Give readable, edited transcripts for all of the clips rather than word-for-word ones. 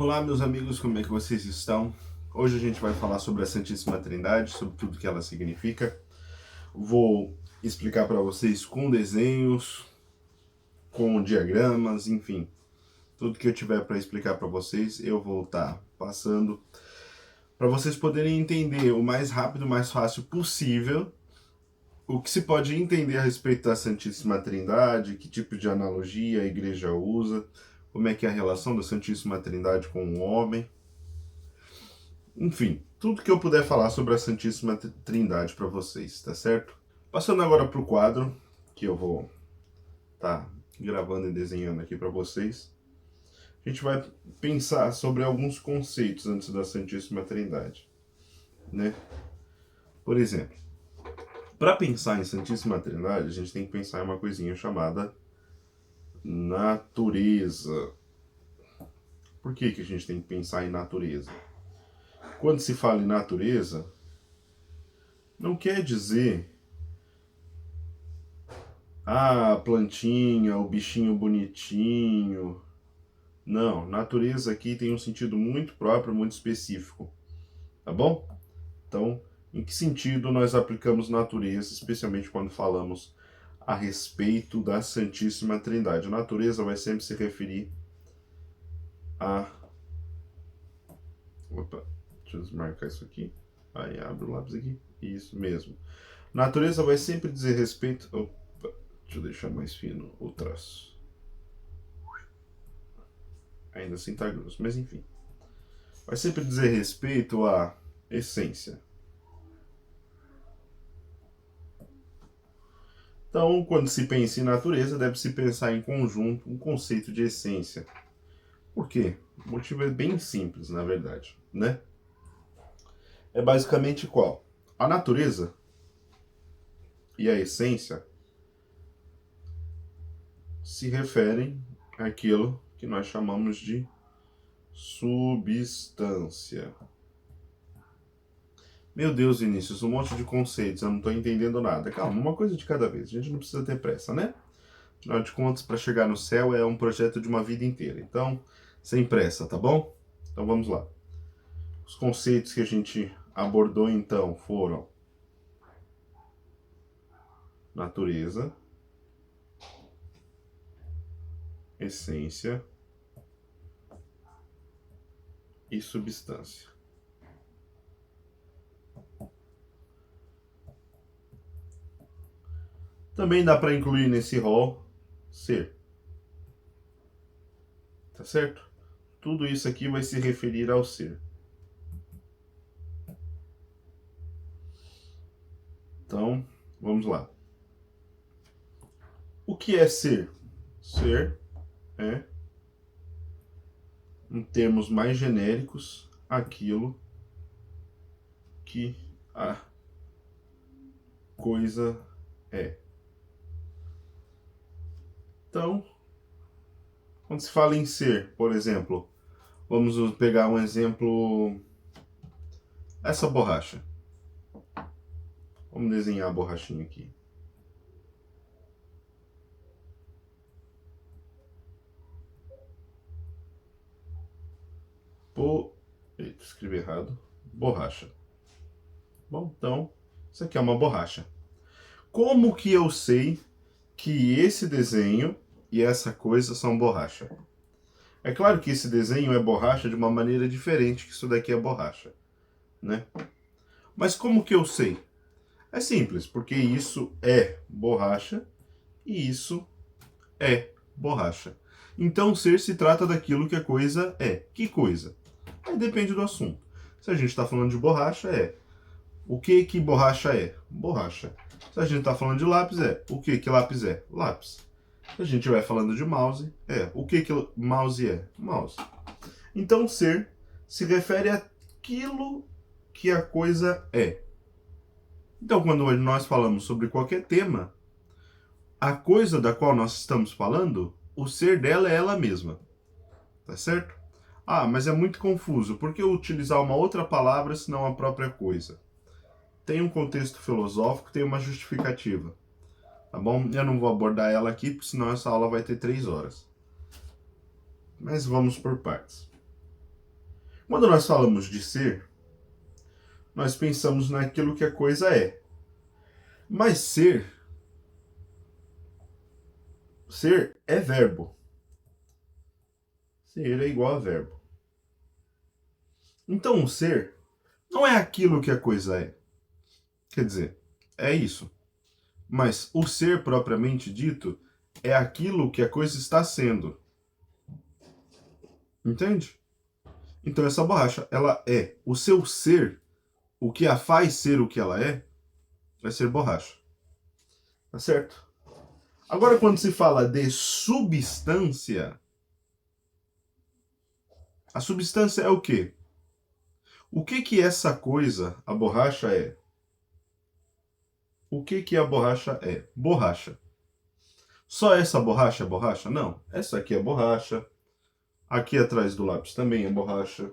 Olá, meus amigos, como é que vocês estão? Hoje a gente vai falar sobre a Santíssima Trindade, sobre tudo que ela significa. Vou explicar para vocês com desenhos, com diagramas, enfim, tudo que eu tiver para explicar para vocês, eu vou estar passando para vocês poderem entender o mais rápido, mais fácil possível o que se pode entender a respeito da Santíssima Trindade, que tipo de analogia a igreja usa, como é que é a relação da Santíssima Trindade com o homem. Enfim, tudo que eu puder falar sobre a Santíssima Trindade para vocês, tá certo? Passando agora para o quadro que eu vou estar gravando e desenhando aqui para vocês, a gente vai pensar sobre alguns conceitos antes da Santíssima Trindade, né? Por exemplo, para pensar em Santíssima Trindade, a gente tem que pensar em uma coisinha chamada natureza. Por que a gente tem que pensar em natureza? Quando se fala em natureza, não quer dizer a plantinha, o bichinho bonitinho. Não, natureza aqui tem um sentido muito próprio, muito específico, tá bom? Então, em que sentido nós aplicamos natureza, especialmente quando falamos a respeito da Santíssima Trindade? A natureza vai sempre se referir a... Opa, deixa eu desmarcar isso aqui. Aí, abre o lápis aqui. Isso mesmo. Natureza vai sempre dizer respeito... Opa, deixa eu deixar mais fino o traço. Ainda assim tá grosso, mas enfim. Vai sempre dizer respeito à essência. Então, quando se pensa em natureza, deve-se pensar em conjunto, um conceito de essência. Por quê? O motivo é bem simples, na verdade, né? É basicamente qual? A natureza e a essência se referem àquilo que nós chamamos de substância. Meu Deus, Vinícius, um monte de conceitos, eu não estou entendendo nada. Calma, uma coisa de cada vez, a gente não precisa ter pressa, né? Afinal de contas, para chegar no céu é um projeto de uma vida inteira. Então, sem pressa, tá bom? Então vamos lá. Os conceitos que a gente abordou então foram natureza, essência e substância. Também dá para incluir nesse rol ser. Tá certo? Tudo isso aqui vai se referir ao ser. Então, vamos lá. O que é ser? Ser é, em termos mais genéricos, aquilo que a coisa é. Então, quando se fala em ser, por exemplo, vamos pegar um exemplo, essa borracha. Vamos desenhar a borrachinha aqui. Eita, escrevi errado. Borracha. Bom, então, isso aqui é uma borracha. Como que eu sei que esse desenho e essa coisa são borracha? É claro que esse desenho é borracha de uma maneira diferente que isso daqui é borracha, né? Mas como que eu sei? É simples, porque isso é borracha e isso é borracha. Então, ser se trata daquilo que a coisa é. Que coisa? Aí depende do assunto. Se a gente está falando de borracha, é. O que borracha é? Borracha. Se a gente está falando de lápis, é. O que lápis é? Lápis. Se a gente vai falando de mouse, é. O que mouse é? Mouse. Então, ser se refere àquilo que a coisa é. Então, quando nós falamos sobre qualquer tema, a coisa da qual nós estamos falando, o ser dela é ela mesma. Tá certo? Ah, mas é muito confuso. Por que utilizar uma outra palavra senão a própria coisa? Tem um contexto filosófico, tem uma justificativa. Tá bom? Eu não vou abordar ela aqui, porque senão essa aula vai ter 3 horas. Mas vamos por partes. Quando nós falamos de ser, nós pensamos naquilo que a coisa é. Mas ser é verbo. Ser é igual a verbo. Então, o ser não é aquilo que a coisa é. Quer dizer, é isso. Mas o ser propriamente dito é aquilo que a coisa está sendo. Entende? Então essa borracha, ela é. O seu ser, o que a faz ser o que ela é, vai ser borracha. Tá certo? Agora, quando se fala de substância, a substância é o quê? O que que essa coisa, a borracha, é? O que que a borracha é? Borracha. Só essa borracha é borracha? Não. Essa aqui é borracha. Aqui atrás do lápis também é borracha.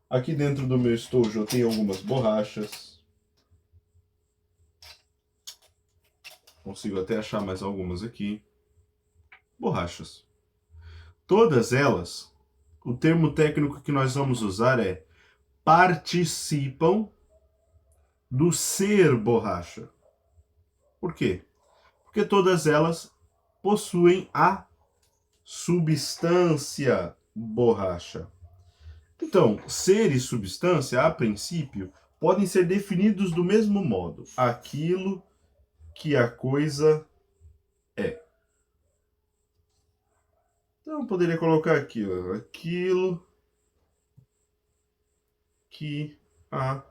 Aqui dentro do meu estojo eu tenho algumas borrachas. Consigo até achar mais algumas aqui. Borrachas. Todas elas, o termo técnico que nós vamos usar é participam do ser borracha. Por quê? Porque todas elas possuem a substância borracha. Então, ser e substância, a princípio, podem ser definidos do mesmo modo. Aquilo que a coisa é. Então, eu poderia colocar aqui, ó, aquilo que a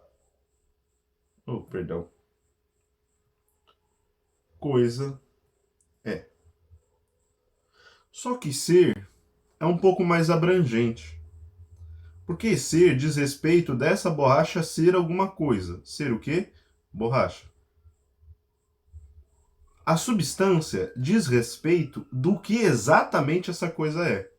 coisa é. Só que ser é um pouco mais abrangente. Porque ser diz respeito dessa borracha ser alguma coisa. Ser o quê? Borracha. A substância diz respeito do que exatamente essa coisa é.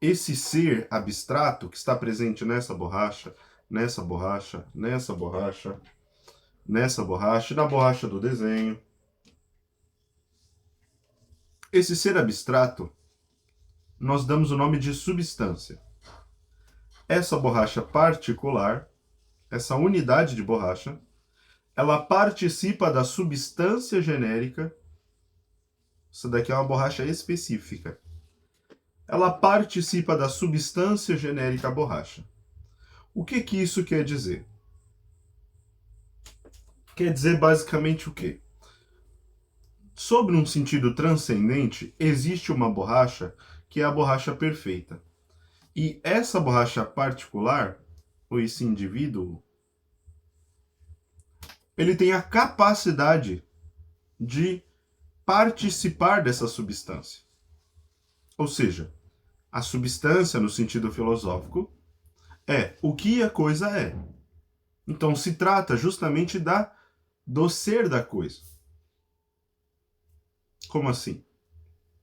Esse ser abstrato que está presente nessa borracha, nessa borracha, nessa borracha, nessa borracha e na borracha do desenho. Esse ser abstrato, nós damos o nome de substância. Essa borracha particular, essa unidade de borracha, ela participa da substância genérica. Isso daqui é uma borracha específica. Ela participa da substância genérica borracha. O que que isso quer dizer? Quer dizer basicamente o quê? Sobre um sentido transcendente, existe uma borracha que é a borracha perfeita. E essa borracha particular, ou esse indivíduo, ele tem a capacidade de participar dessa substância. Ou seja, a substância, no sentido filosófico, é o que a coisa é. Então se trata justamente do ser da coisa. Como assim?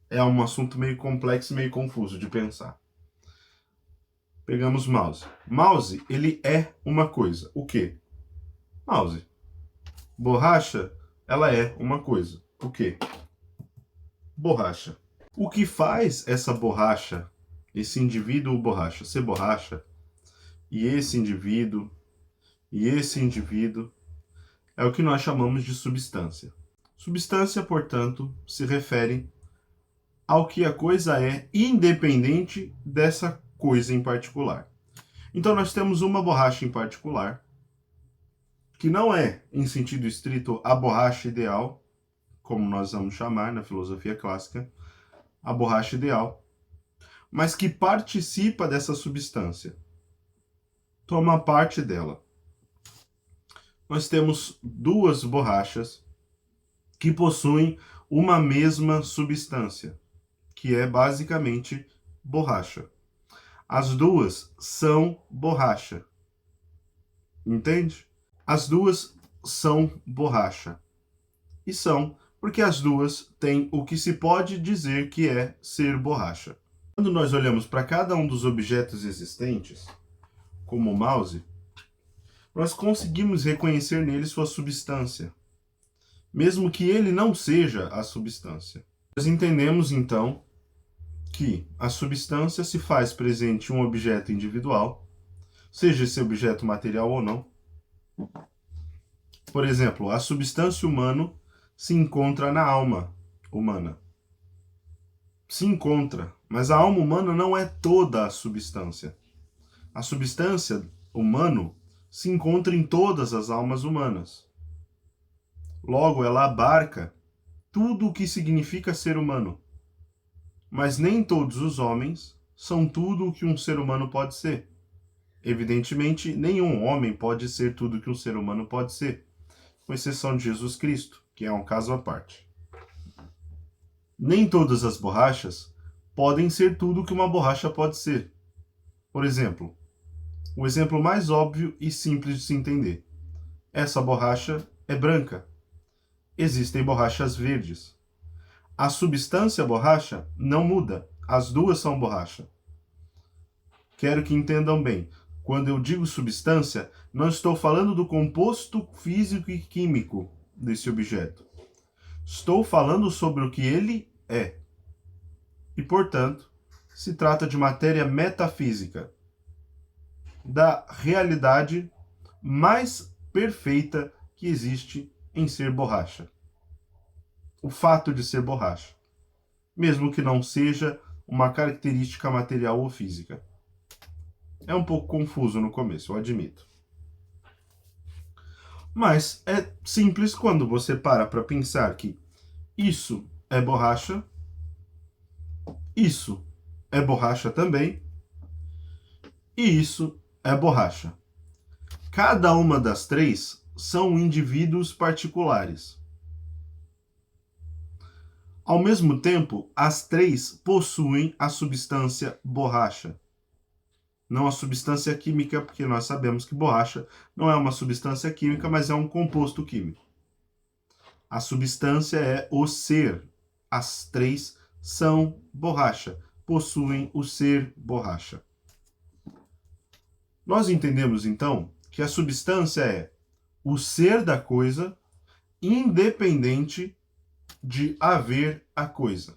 É um assunto meio complexo e meio confuso de pensar. Pegamos mouse. Mouse, ele é uma coisa. O quê? Mouse. Borracha, ela é uma coisa. O quê? Borracha. O que faz essa borracha, esse indivíduo borracha, ser borracha, e esse indivíduo, é o que nós chamamos de substância. Substância, portanto, se refere ao que a coisa é, independente dessa coisa em particular. Então nós temos uma borracha em particular, que não é, em sentido estrito, a borracha ideal, como nós vamos chamar na filosofia clássica, a borracha ideal, mas que participa dessa substância, toma parte dela. Nós temos duas borrachas que possuem uma mesma substância, que é basicamente borracha. As duas são borracha. Entende? As duas são borracha. E são porque as duas têm o que se pode dizer que é ser borracha. Quando nós olhamos para cada um dos objetos existentes, como o mouse, nós conseguimos reconhecer nele sua substância, mesmo que ele não seja a substância. Nós entendemos, então, que a substância se faz presente em um objeto individual, seja esse objeto material ou não. Por exemplo, a substância humana se encontra na alma humana. Se encontra, mas a alma humana não é toda a substância. A substância humana se encontra em todas as almas humanas. Logo, ela abarca tudo o que significa ser humano. Mas nem todos os homens são tudo o que um ser humano pode ser. Evidentemente, nenhum homem pode ser tudo o que um ser humano pode ser, com exceção de Jesus Cristo, que é um caso à parte. Nem todas as borrachas podem ser tudo o que uma borracha pode ser. Por exemplo, o exemplo mais óbvio e simples de se entender. Essa borracha é branca. Existem borrachas verdes. A substância borracha não muda. As duas são borracha. Quero que entendam bem. Quando eu digo substância, não estou falando do composto físico e químico desse objeto. Estou falando sobre o que ele é. E, portanto, se trata de matéria metafísica, da realidade mais perfeita que existe em ser borracha. O fato de ser borracha, mesmo que não seja uma característica material ou física. É um pouco confuso no começo, eu admito. Mas é simples quando você para pensar que isso é borracha, isso é borracha também, e isso é borracha. Cada uma das três são indivíduos particulares. Ao mesmo tempo, as três possuem a substância borracha. Não a substância química, porque nós sabemos que borracha não é uma substância química, mas é um composto químico. A substância é o ser. As três são borracha, possuem o ser borracha. Nós entendemos, então, que a substância é o ser da coisa, independente de haver a coisa.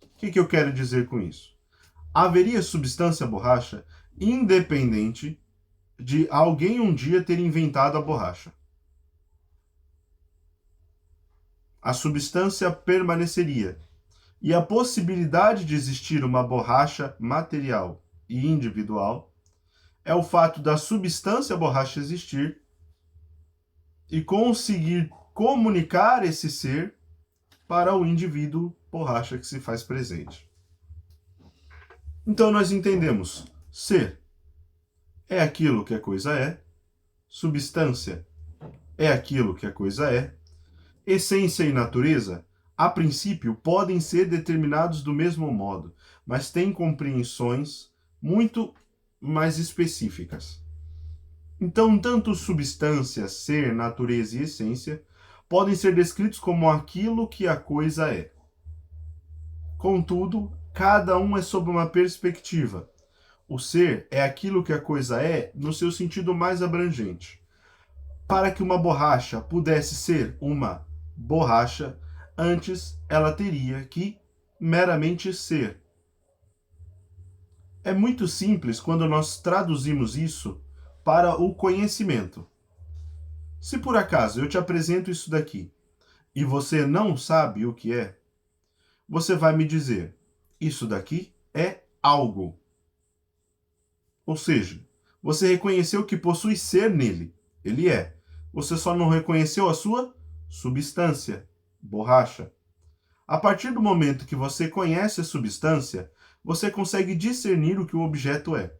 O que eu quero dizer com isso? Haveria substância borracha independente de alguém um dia ter inventado a borracha. A substância permaneceria. E a possibilidade de existir uma borracha material e individual é o fato da substância borracha existir e conseguir comunicar esse ser para o indivíduo borracha que se faz presente. Então nós entendemos: ser é aquilo que a coisa é, substância é aquilo que a coisa é, essência e natureza, a princípio, podem ser determinados do mesmo modo, mas têm compreensões muito mais específicas. Então, tanto substância, ser, natureza e essência podem ser descritos como aquilo que a coisa é. Contudo, cada um é sob uma perspectiva. O ser é aquilo que a coisa é no seu sentido mais abrangente. Para que uma borracha pudesse ser uma borracha, antes ela teria que meramente ser. É muito simples quando nós traduzimos isso para o conhecimento. Se por acaso eu te apresento isso daqui e você não sabe o que é, você vai me dizer: isso daqui é algo. Ou seja, você reconheceu que possui ser nele. Ele é. Você só não reconheceu a sua substância, borracha. A partir do momento que você conhece a substância, você consegue discernir o que o objeto é.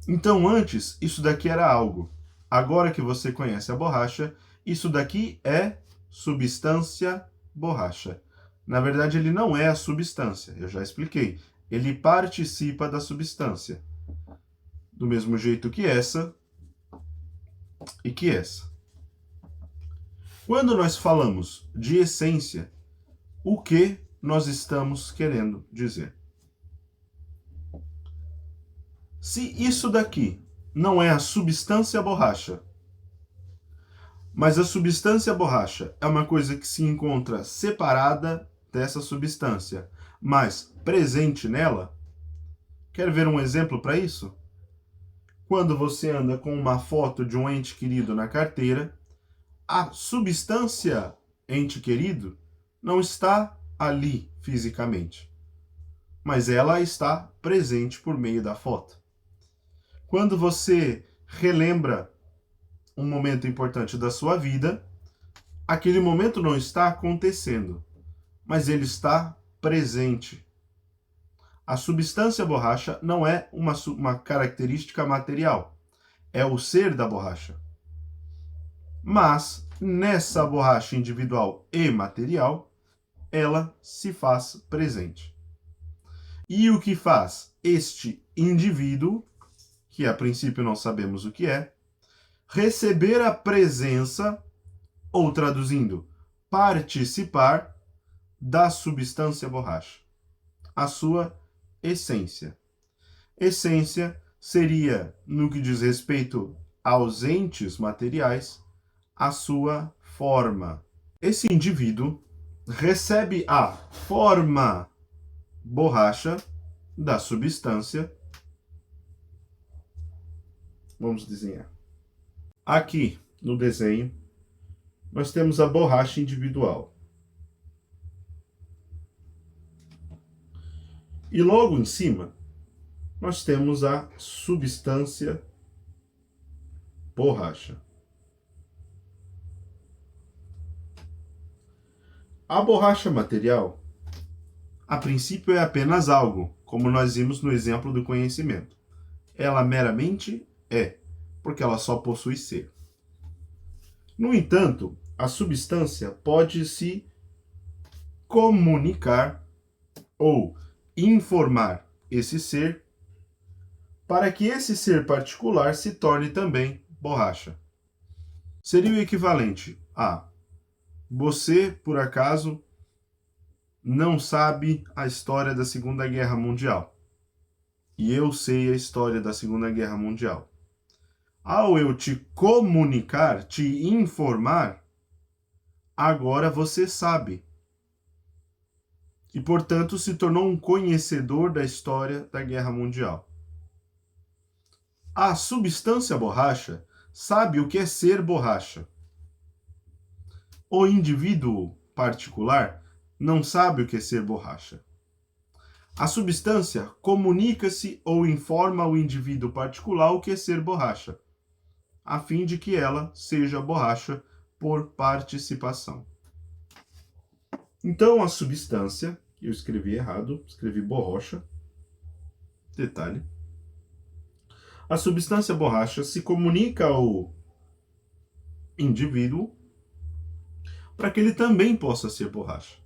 Então, antes, isso daqui era algo. Agora que você conhece a borracha, isso daqui é substância borracha. Na verdade, ele não é a substância, eu já expliquei. Ele participa da substância. Do mesmo jeito que essa e que essa. Quando nós falamos de essência, o que nós estamos querendo dizer? Se isso daqui não é a substância borracha, mas a substância borracha é uma coisa que se encontra separada, dessa substância, mas presente nela. Quer ver um exemplo para isso? Quando você anda com uma foto de um ente querido na carteira, a substância ente querido não está ali fisicamente, mas ela está presente por meio da foto. Quando você relembra um momento importante da sua vida, aquele momento não está acontecendo, mas ele está presente. A substância borracha não é uma característica material, é o ser da borracha. Mas, nessa borracha individual e material, ela se faz presente. E o que faz este indivíduo, que a princípio não sabemos o que é, receber a presença, ou traduzindo, participar da substância borracha, a sua essência. Essência seria, no que diz respeito aos entes materiais, a sua forma. Esse indivíduo recebe a forma borracha da substância. Vamos desenhar. Aqui no desenho, nós temos a borracha individual. E logo em cima, nós temos a substância borracha. A borracha material, a princípio, é apenas algo, como nós vimos no exemplo do conhecimento. Ela meramente é, porque ela só possui ser. No entanto, a substância pode se comunicar ou informar esse ser para que esse ser particular se torne também borracha. Seria o equivalente a você, por acaso, não sabe a história da Segunda Guerra Mundial. E eu sei a história da Segunda Guerra Mundial. Ao eu te comunicar, te informar, agora você sabe. E, portanto, se tornou um conhecedor da história da Guerra Mundial. A substância borracha sabe o que é ser borracha. O indivíduo particular não sabe o que é ser borracha. A substância comunica-se ou informa o indivíduo particular o que é ser borracha, a fim de que ela seja borracha por participação. Então, a substância, eu escrevi errado, escrevi borracha, detalhe. A substância borracha se comunica ao indivíduo para que ele também possa ser borracha.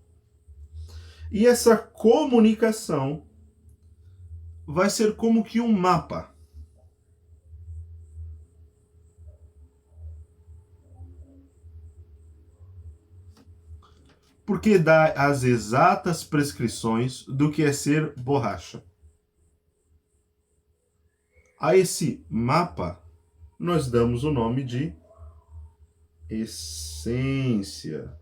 E essa comunicação vai ser como que um mapa. Porque dá as exatas prescrições do que é ser borracha. A esse mapa, nós damos o nome de essência.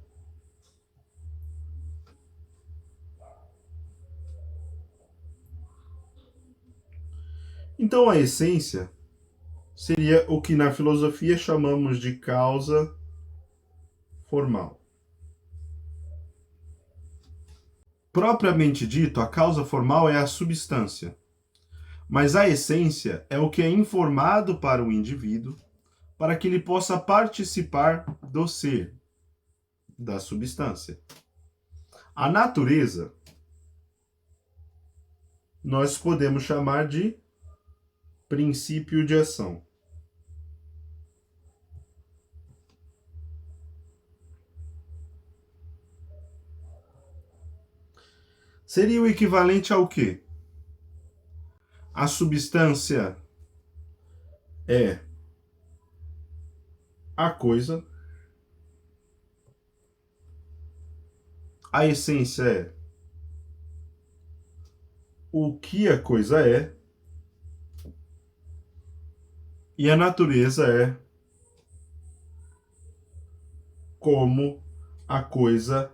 Então, a essência seria o que na filosofia chamamos de causa formal. Propriamente dito, a causa formal é a substância, mas a essência é o que é informado para o indivíduo para que ele possa participar do ser, da substância. A natureza nós podemos chamar de princípio de ação. Seria o equivalente ao quê? A substância é a coisa, a essência é o que a coisa é, e a natureza é como a coisa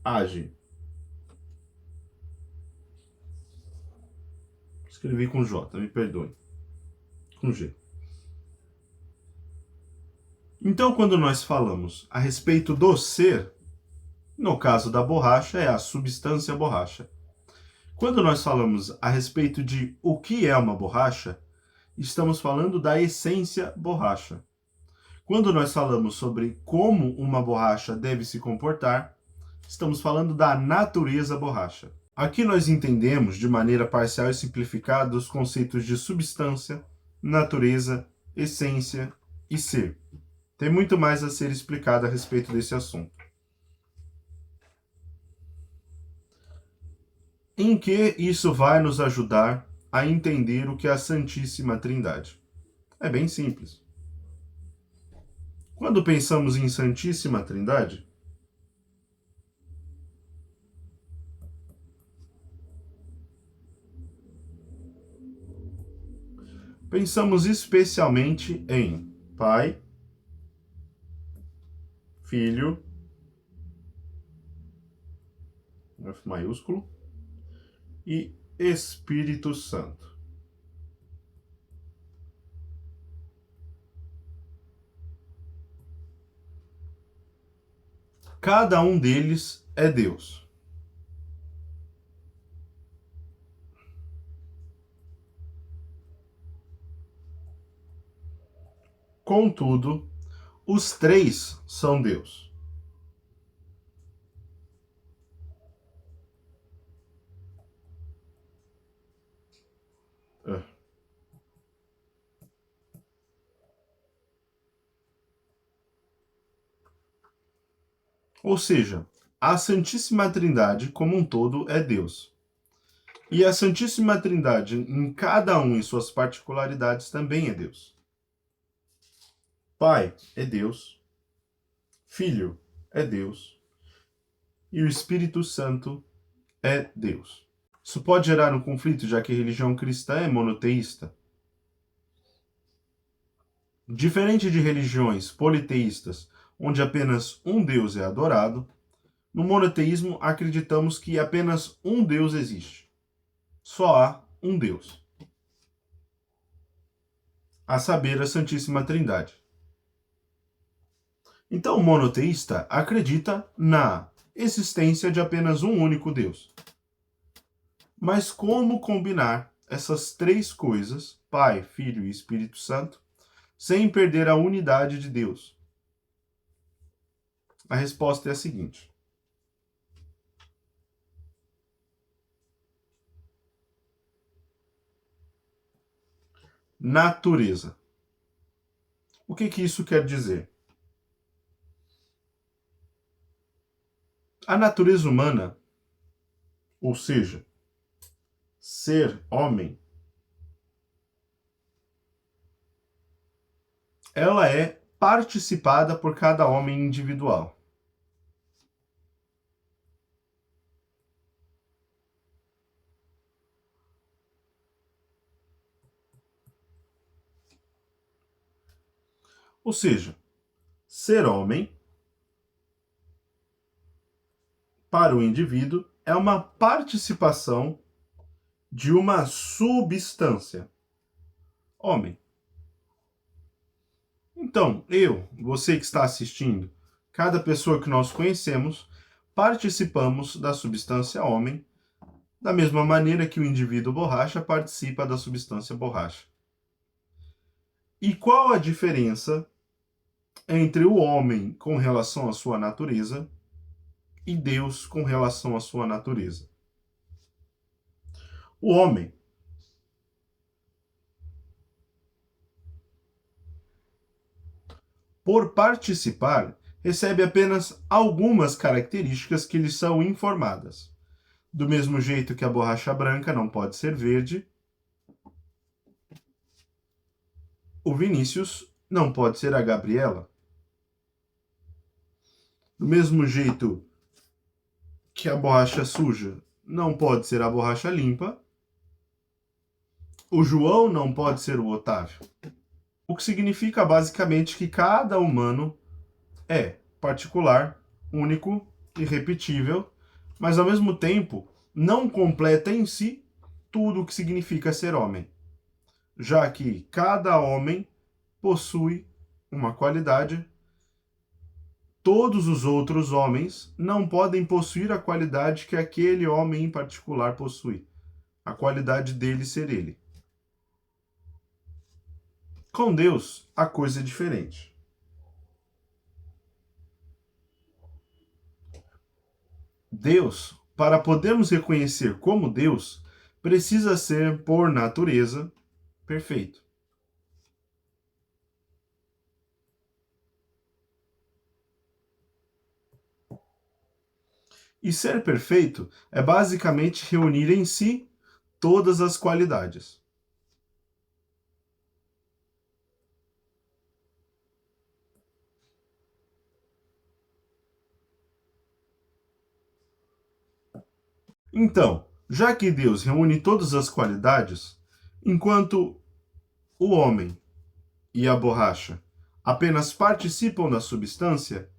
age. Escrevi com J, me perdoe. Com G. Então, quando nós falamos a respeito do ser, no caso da borracha, é a substância borracha. Quando nós falamos a respeito de o que é uma borracha, estamos falando da essência borracha. Quando nós falamos sobre como uma borracha deve se comportar, estamos falando da natureza borracha. Aqui nós entendemos, de maneira parcial e simplificada, os conceitos de substância, natureza, essência e ser. Tem muito mais a ser explicado a respeito desse assunto. Em que isso vai nos ajudar a entender o que é a Santíssima Trindade? É bem simples. Quando pensamos em Santíssima Trindade, pensamos especialmente em Pai, Filho, F maiúsculo, e Espírito Santo. Cada um deles é Deus. Contudo, os três são Deus. Ou seja, a Santíssima Trindade como um todo é Deus. E a Santíssima Trindade, em cada um em suas particularidades, também é Deus. Pai é Deus, Filho é Deus e o Espírito Santo é Deus. Isso pode gerar um conflito, já que a religião cristã é monoteísta. Diferente de religiões politeístas, onde apenas um Deus é adorado, no monoteísmo acreditamos que apenas um Deus existe. Só há um Deus. A saber, a Santíssima Trindade. Então, o monoteísta acredita na existência de apenas um único Deus. Mas como combinar essas três coisas, Pai, Filho e Espírito Santo, sem perder a unidade de Deus? A resposta é a seguinte. Natureza. O que isso quer dizer? A natureza humana, ou seja, ser homem, ela é participada por cada homem individual. Ou seja, ser homem, para o indivíduo, é uma participação de uma substância. Homem. Então, você que está assistindo, cada pessoa que nós conhecemos, participamos da substância homem, da mesma maneira que o indivíduo borracha participa da substância borracha. E qual a diferença entre o homem com relação à sua natureza e Deus com relação à sua natureza? O homem, por participar, recebe apenas algumas características que lhe são informadas. Do mesmo jeito que a borracha branca não pode ser verde, o Vinícius não pode ser a Gabriela. Do mesmo jeito que a borracha suja não pode ser a borracha limpa, o João não pode ser o Otávio. O que significa basicamente que cada humano é particular, único, irrepetível, mas ao mesmo tempo não completa em si tudo o que significa ser homem, já que cada homem possui uma qualidade. Todos os outros homens não podem possuir a qualidade que aquele homem em particular possui. A qualidade dele ser ele. Com Deus, a coisa é diferente. Deus, para podermos reconhecer como Deus, precisa ser, por natureza, perfeito. E ser perfeito é basicamente reunir em si todas as qualidades. Então, já que Deus reúne todas as qualidades, enquanto o homem e a borracha apenas participam da substância,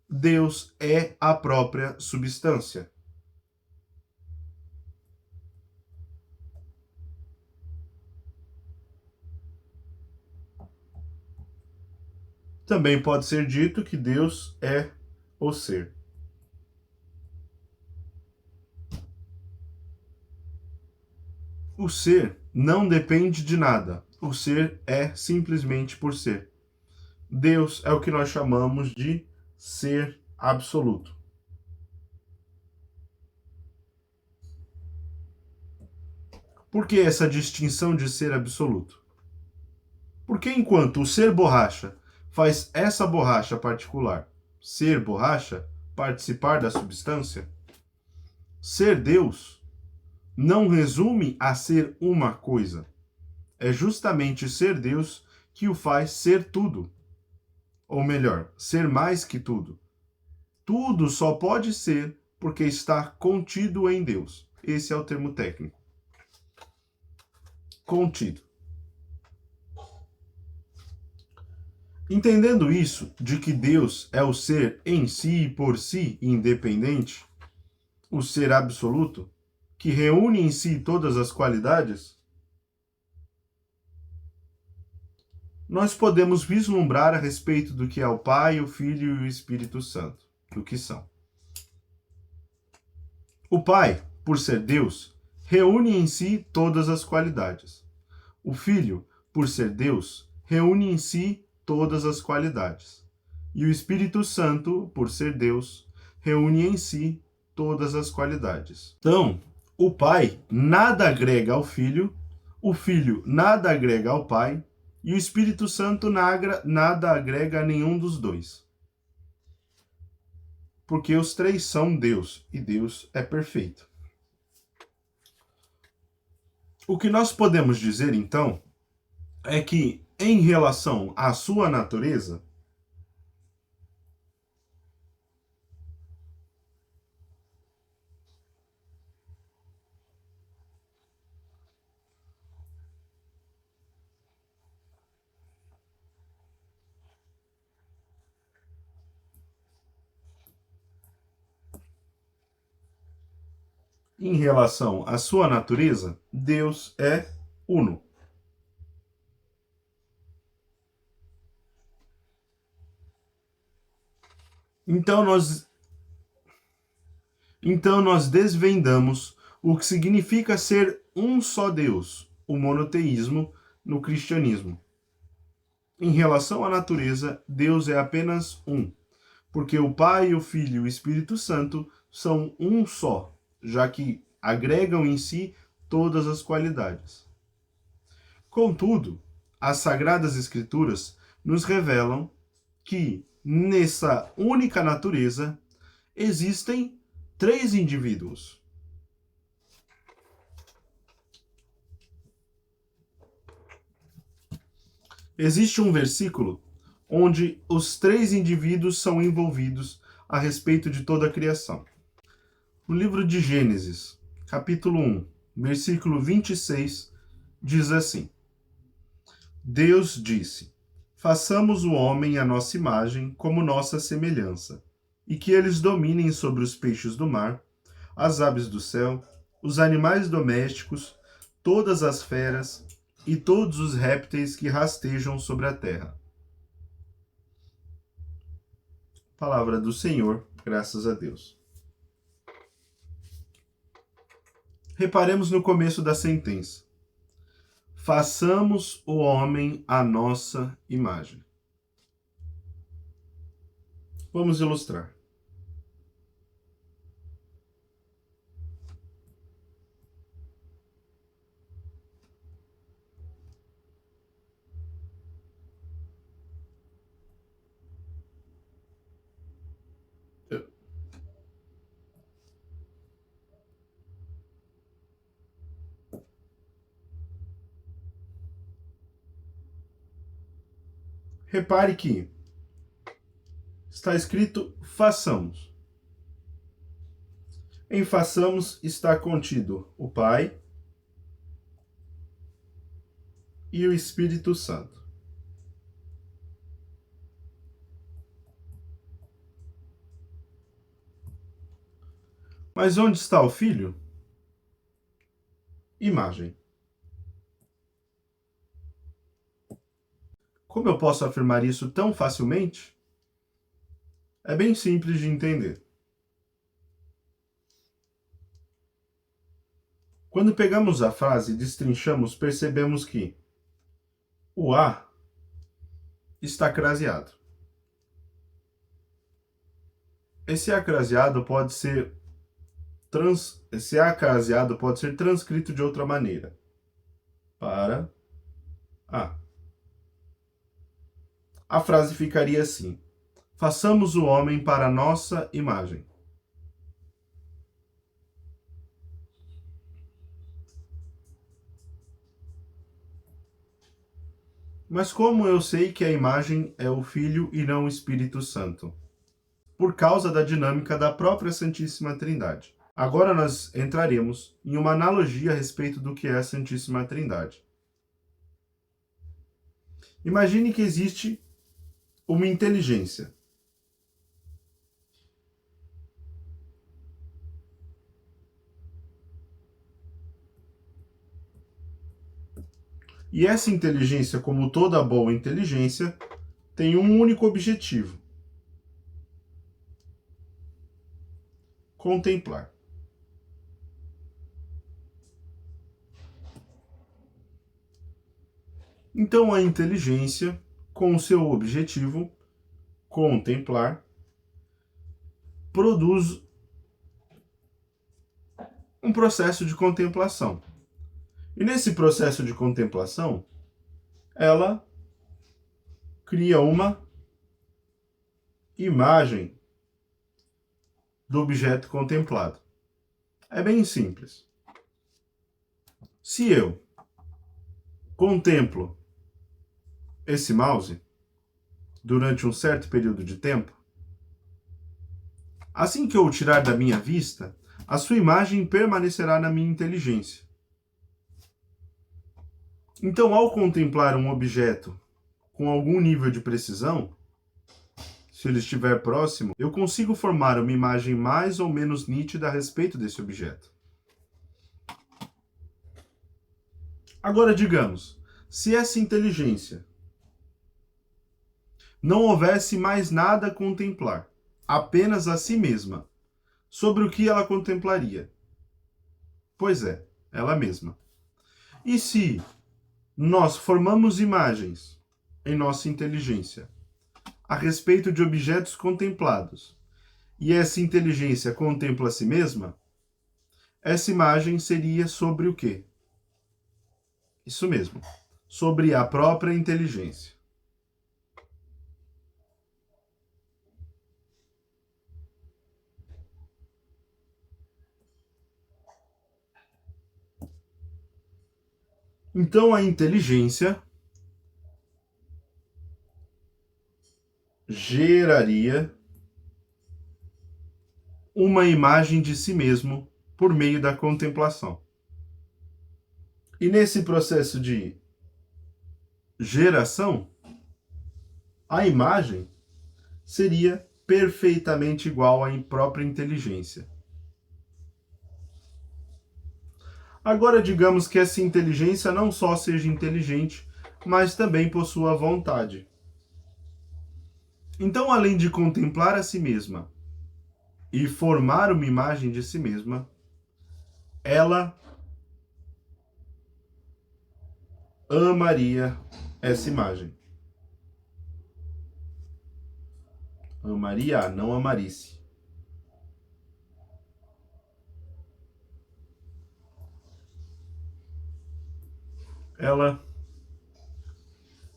Deus é a própria substância. Também pode ser dito que Deus é o ser. O ser não depende de nada. O ser é simplesmente por ser. Deus é o que nós chamamos de ser absoluto. Por que essa distinção de ser absoluto? Porque enquanto o ser borracha faz essa borracha particular ser borracha, participar da substância, ser Deus não resume a ser uma coisa. É justamente ser Deus que o faz ser tudo. Ou melhor, ser mais que tudo. Tudo só pode ser porque está contido em Deus. Esse é o termo técnico. Contido. Entendendo isso, de que Deus é o ser em si e por si independente, o ser absoluto, que reúne em si todas as qualidades, nós podemos vislumbrar a respeito do que é o Pai, o Filho e o Espírito Santo, do que são. O Pai, por ser Deus, reúne em si todas as qualidades. O Filho, por ser Deus, reúne em si todas as qualidades. E o Espírito Santo, por ser Deus, reúne em si todas as qualidades. Então, o Pai nada agrega ao Filho, o Filho nada agrega ao Pai, e o Espírito Santo nada agrega a nenhum dos dois. Porque os três são Deus, e Deus é perfeito. O que nós podemos dizer, então, é que, em relação à sua natureza, Deus é uno. Então nós desvendamos o que significa ser um só Deus, o monoteísmo no cristianismo. Em relação à natureza, Deus é apenas um, porque o Pai, o Filho e o Espírito Santo são um só, já que agregam em si todas as qualidades. Contudo, as Sagradas Escrituras nos revelam que, nessa única natureza, existem três indivíduos. Existe um versículo onde os três indivíduos são envolvidos a respeito de toda a criação. No livro de Gênesis, capítulo 1, versículo 26, diz assim: Deus disse: façamos o homem à nossa imagem, como nossa semelhança, e que eles dominem sobre os peixes do mar, as aves do céu, os animais domésticos, todas as feras e todos os répteis que rastejam sobre a terra. Palavra do Senhor, graças a Deus. Reparemos no começo da sentença. Façamos o homem à nossa imagem. Vamos ilustrar. Repare que está escrito façamos. Em façamos está contido o Pai e o Espírito Santo. Mas onde está o Filho? Imagem. Como eu posso afirmar isso tão facilmente? É bem simples de entender. Quando pegamos a frase e destrinchamos, percebemos que o A está craseado. Esse A craseado pode ser transcrito de outra maneira. Para A. A frase ficaria assim: façamos o homem para a nossa imagem. Mas como eu sei que a imagem é o Filho e não o Espírito Santo? Por causa da dinâmica da própria Santíssima Trindade. Agora nós entraremos em uma analogia a respeito do que é a Santíssima Trindade. Imagine que existe uma inteligência. E essa inteligência, como toda boa inteligência, tem um único objetivo: contemplar. Então a inteligência, com o seu objetivo, contemplar, produz um processo de contemplação. E nesse processo de contemplação, ela cria uma imagem do objeto contemplado. É bem simples. Se eu contemplo esse mouse durante um certo período de tempo, assim que eu o tirar da minha vista, a sua imagem permanecerá na minha inteligência. Então, ao contemplar um objeto com algum nível de precisão, se ele estiver próximo, eu consigo formar uma imagem mais ou menos nítida a respeito desse objeto. Agora, digamos, se essa inteligência não houvesse mais nada a contemplar, apenas a si mesma, sobre o que ela contemplaria? Pois é, ela mesma. E se nós formamos imagens em nossa inteligência a respeito de objetos contemplados, e essa inteligência contempla a si mesma, essa imagem seria sobre o quê? Isso mesmo, sobre a própria inteligência. Então a inteligência geraria uma imagem de si mesmo por meio da contemplação. E nesse processo de geração, a imagem seria perfeitamente igual à própria inteligência. Agora, digamos que essa inteligência não só seja inteligente, mas também possua vontade. Então, além de contemplar a si mesma e formar uma imagem de si mesma, ela amaria essa imagem. Amaria, não amarisse. Ela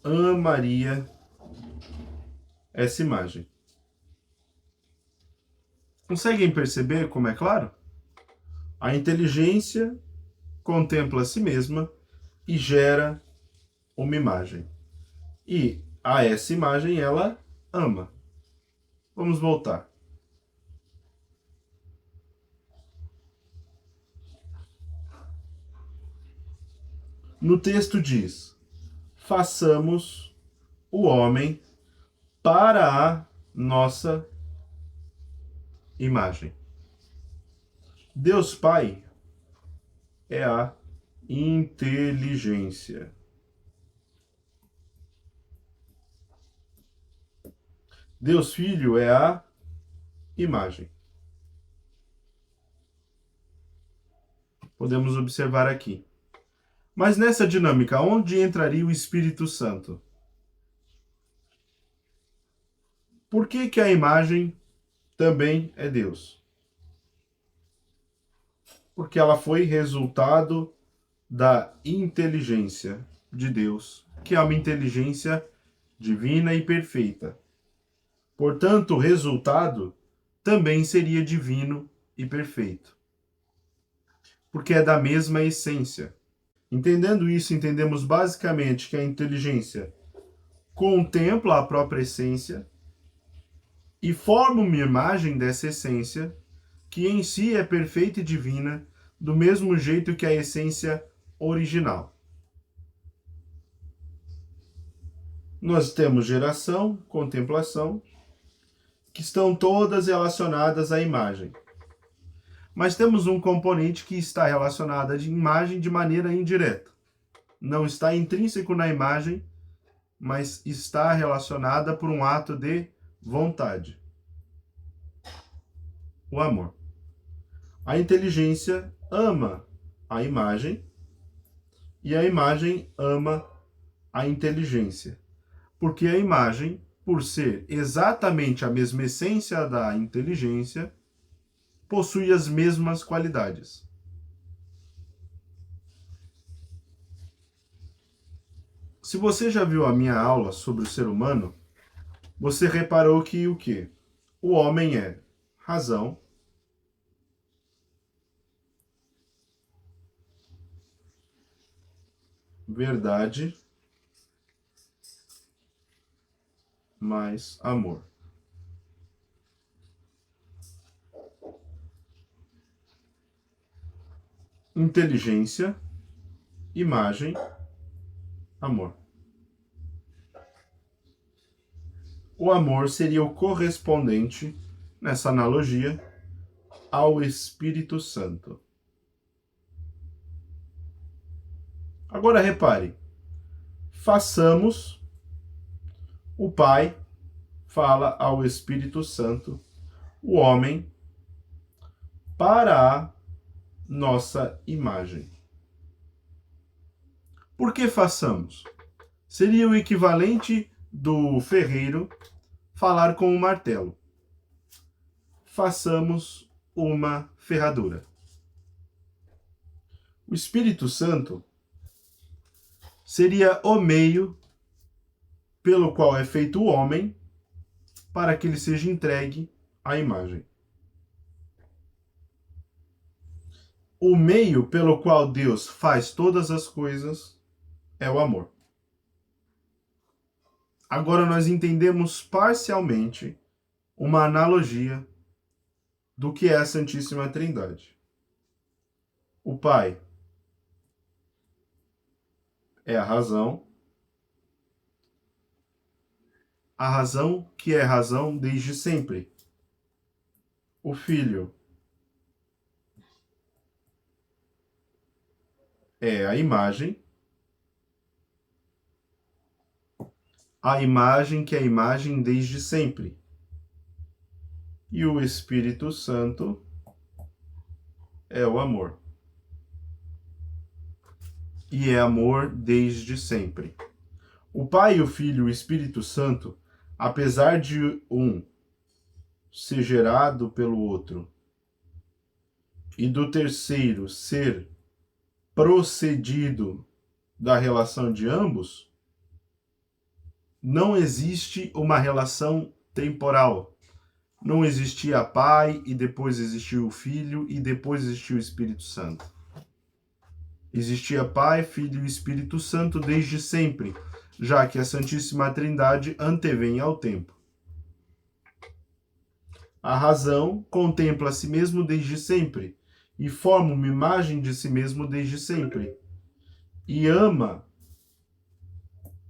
amaria essa imagem. Conseguem perceber como é claro? A inteligência contempla a si mesma e gera uma imagem. E a essa imagem ela ama. Vamos voltar. No texto diz: façamos o homem para a nossa imagem. Deus Pai é a inteligência. Deus Filho é a imagem. Podemos observar aqui. Mas nessa dinâmica, onde entraria o Espírito Santo? Por que que a imagem também é Deus? Porque ela foi resultado da inteligência de Deus, que é uma inteligência divina e perfeita. Portanto, o resultado também seria divino e perfeito, porque é da mesma essência. Entendendo isso, entendemos basicamente que a inteligência contempla a própria essência e forma uma imagem dessa essência, que em si é perfeita e divina, do mesmo jeito que a essência original. Nós temos geração, contemplação, que estão todas relacionadas à imagem. Mas temos um componente que está relacionado à imagem de maneira indireta. Não está intrínseco na imagem, mas está relacionada por um ato de vontade. O amor. A inteligência ama a imagem e a imagem ama a inteligência. Porque a imagem, por ser exatamente a mesma essência da inteligência, possui as mesmas qualidades. Se você já viu a minha aula sobre o ser humano, você reparou que o quê? O homem é razão, verdade, mais amor. Inteligência, imagem, amor. O amor seria o correspondente, nessa analogia, ao Espírito Santo. Agora repare, façamos, o Pai fala ao Espírito Santo, o homem, para a nossa imagem. Por que façamos? Seria o equivalente do ferreiro falar com o martelo. Façamos uma ferradura. O Espírito Santo seria o meio pelo qual é feito o homem para que ele seja entregue à imagem. O meio pelo qual Deus faz todas as coisas é o amor. Agora nós entendemos parcialmente uma analogia do que é a Santíssima Trindade. O Pai é a razão que é razão desde sempre. O Filho é a imagem que é a imagem desde sempre. E o Espírito Santo é o amor. E é amor desde sempre. O Pai, o Filho e o Espírito Santo, apesar de um ser gerado pelo outro e do terceiro ser procedido da relação de ambos, não existe uma relação temporal. Não existia Pai e depois existiu o Filho e depois existiu o Espírito Santo. Existia Pai, Filho e Espírito Santo desde sempre, já que a Santíssima Trindade antevém ao tempo. A razão contempla a si mesmo desde sempre e forma uma imagem de si mesmo desde sempre. E ama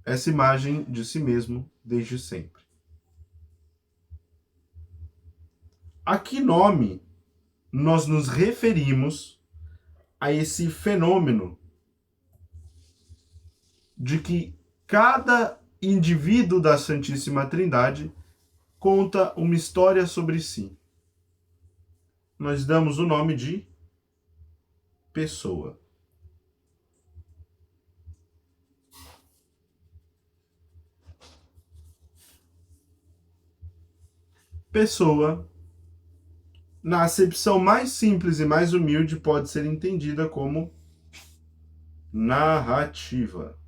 essa imagem de si mesmo desde sempre. A que nome nós nos referimos a esse fenômeno de que cada indivíduo da Santíssima Trindade conta uma história sobre si? Nós damos o nome de pessoa. Pessoa, na acepção mais simples e mais humilde, pode ser entendida como narrativa.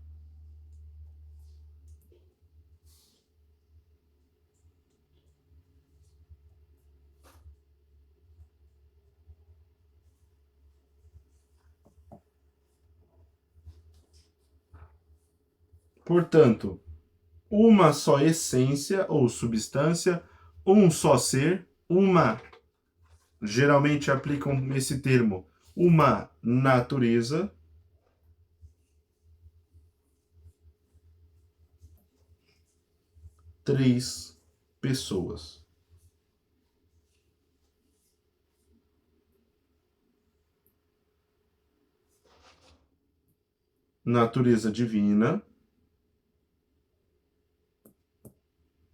Portanto, uma só essência ou substância, um só ser, geralmente aplicam esse termo, uma natureza, três pessoas. Natureza divina,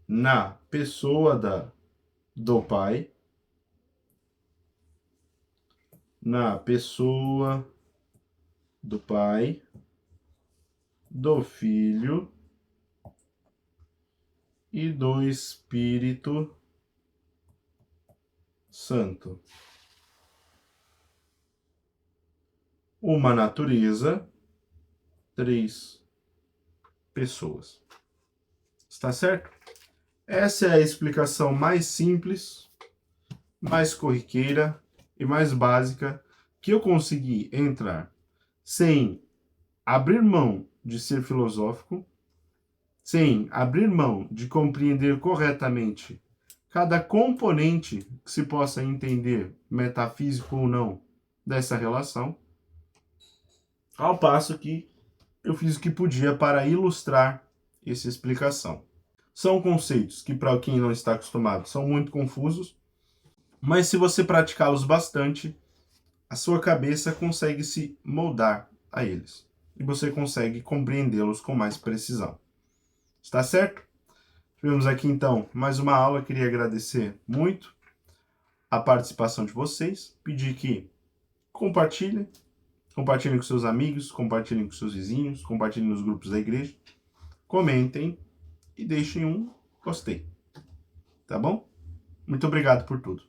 na pessoa do Pai, na pessoa do Pai, do Filho e do Espírito Santo. Uma natureza, três pessoas. Está certo? Essa é a explicação mais simples, mais corriqueira e mais básica que eu consegui entrar sem abrir mão de ser filosófico, sem abrir mão de compreender corretamente cada componente que se possa entender, metafísico ou não, dessa relação, ao passo que eu fiz o que podia para ilustrar essa explicação. São conceitos que, para quem não está acostumado, são muito confusos, mas se você praticá-los bastante, a sua cabeça consegue se moldar a eles e você consegue compreendê-los com mais precisão. Está certo? Tivemos aqui então mais uma aula. Queria agradecer muito a participação de vocês, pedir que compartilhem com seus amigos, compartilhem com seus vizinhos, compartilhem nos grupos da igreja, comentem e deixem um gostei. Tá bom? Muito obrigado por tudo.